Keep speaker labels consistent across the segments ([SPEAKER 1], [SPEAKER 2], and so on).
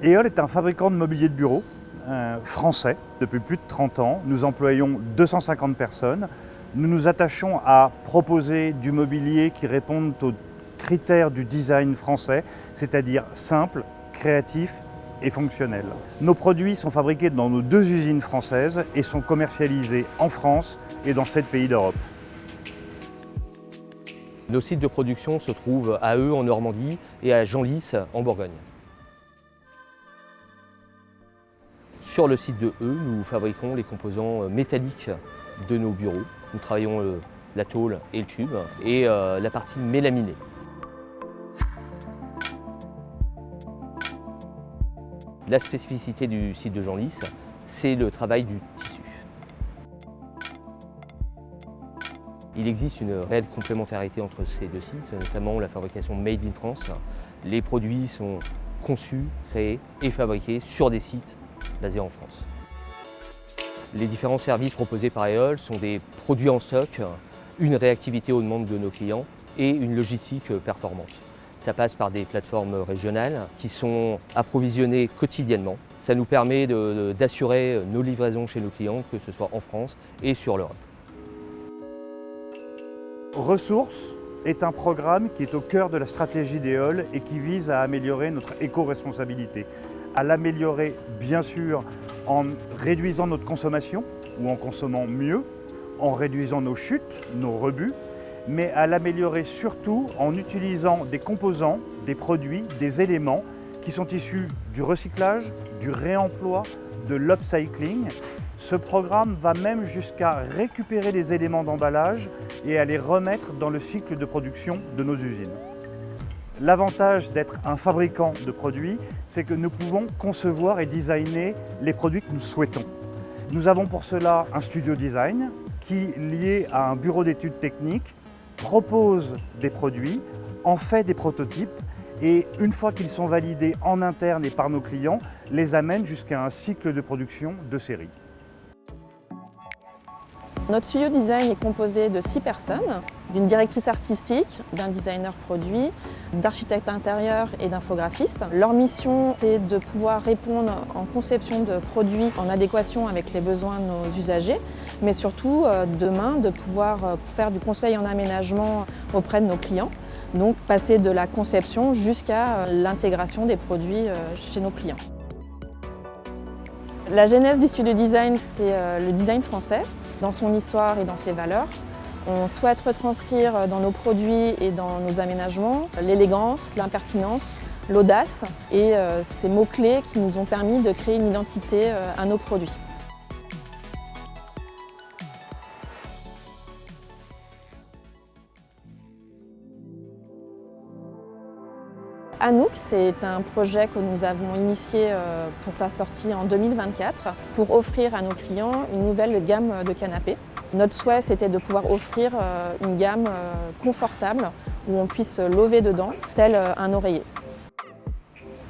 [SPEAKER 1] EOL est un fabricant de mobilier de bureau français depuis plus de 30 ans. Nous employons 250 personnes. Nous nous attachons à proposer du mobilier qui réponde aux critères du design français, c'est-à-dire simple, créatif et fonctionnel. Nos produits sont fabriqués dans nos 2 usines françaises et sont commercialisés en France et dans 7 pays d'Europe.
[SPEAKER 2] Nos sites de production se trouvent à Eu en Normandie et à Genlis en Bourgogne. Sur le site de Eu, nous fabriquons les composants métalliques de nos bureaux. Nous travaillons la tôle et le tube et la partie mélaminée. La spécificité du site de Genlis, c'est le travail du tissu. Il existe une réelle complémentarité entre ces 2 sites, notamment la fabrication Made in France. Les produits sont conçus, créés et fabriqués sur des sites basés en France. Les différents services proposés par EOL sont des produits en stock, une réactivité aux demandes de nos clients et une logistique performante. Ça passe par des plateformes régionales qui sont approvisionnées quotidiennement. Ça nous permet d'assurer nos livraisons chez nos clients, que ce soit en France et sur l'Europe.
[SPEAKER 1] Ressources est un programme qui est au cœur de la stratégie d'EOL et qui vise à améliorer notre éco-responsabilité. À l'améliorer bien sûr en réduisant notre consommation ou en consommant mieux, en réduisant nos chutes, nos rebuts, mais à l'améliorer surtout en utilisant des composants, des produits, des éléments qui sont issus du recyclage, du réemploi, de l'upcycling. Ce programme va même jusqu'à récupérer les éléments d'emballage et à les remettre dans le cycle de production de nos usines. L'avantage d'être un fabricant de produits, c'est que nous pouvons concevoir et designer les produits que nous souhaitons. Nous avons pour cela un studio design qui, lié à un bureau d'études techniques, propose des produits, en fait des prototypes et une fois qu'ils sont validés en interne et par nos clients, les amène jusqu'à un cycle de production de série.
[SPEAKER 3] Notre studio design est composé de 6 personnes, d'une directrice artistique, d'un designer produit, d'architecte intérieur et d'infographiste. Leur mission, c'est de pouvoir répondre en conception de produits en adéquation avec les besoins de nos usagers, mais surtout demain de pouvoir faire du conseil en aménagement auprès de nos clients. Donc passer de la conception jusqu'à l'intégration des produits chez nos clients. La genèse du studio design, c'est le design français, dans son histoire et dans ses valeurs. On souhaite retranscrire dans nos produits et dans nos aménagements l'élégance, l'impertinence, l'audace et ces mots-clés qui nous ont permis de créer une identité à nos produits. Anouk, c'est un projet que nous avons initié pour sa sortie en 2024 pour offrir à nos clients une nouvelle gamme de canapés. Notre souhait, c'était de pouvoir offrir une gamme confortable où on puisse lever dedans, tel un oreiller.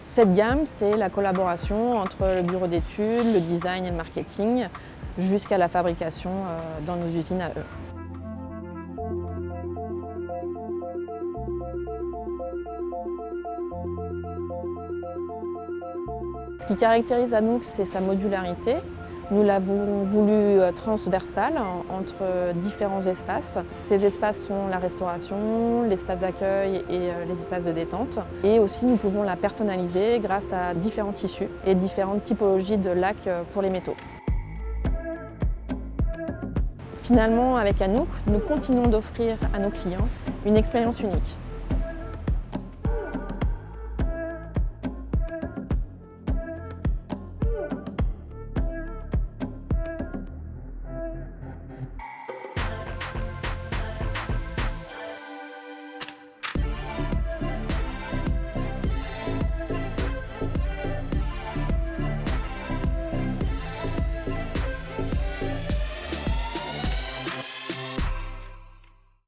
[SPEAKER 3] Cette gamme, c'est la collaboration entre le bureau d'études, le design et le marketing, jusqu'à la fabrication dans nos usines à eux. Ce qui caractérise Anouk, c'est sa modularité. Nous l'avons voulu transversale entre différents espaces. Ces espaces sont la restauration, l'espace d'accueil et les espaces de détente. Et aussi, nous pouvons la personnaliser grâce à différents tissus et différentes typologies de lacs pour les métaux. Finalement, avec Anouk, nous continuons d'offrir à nos clients une expérience unique.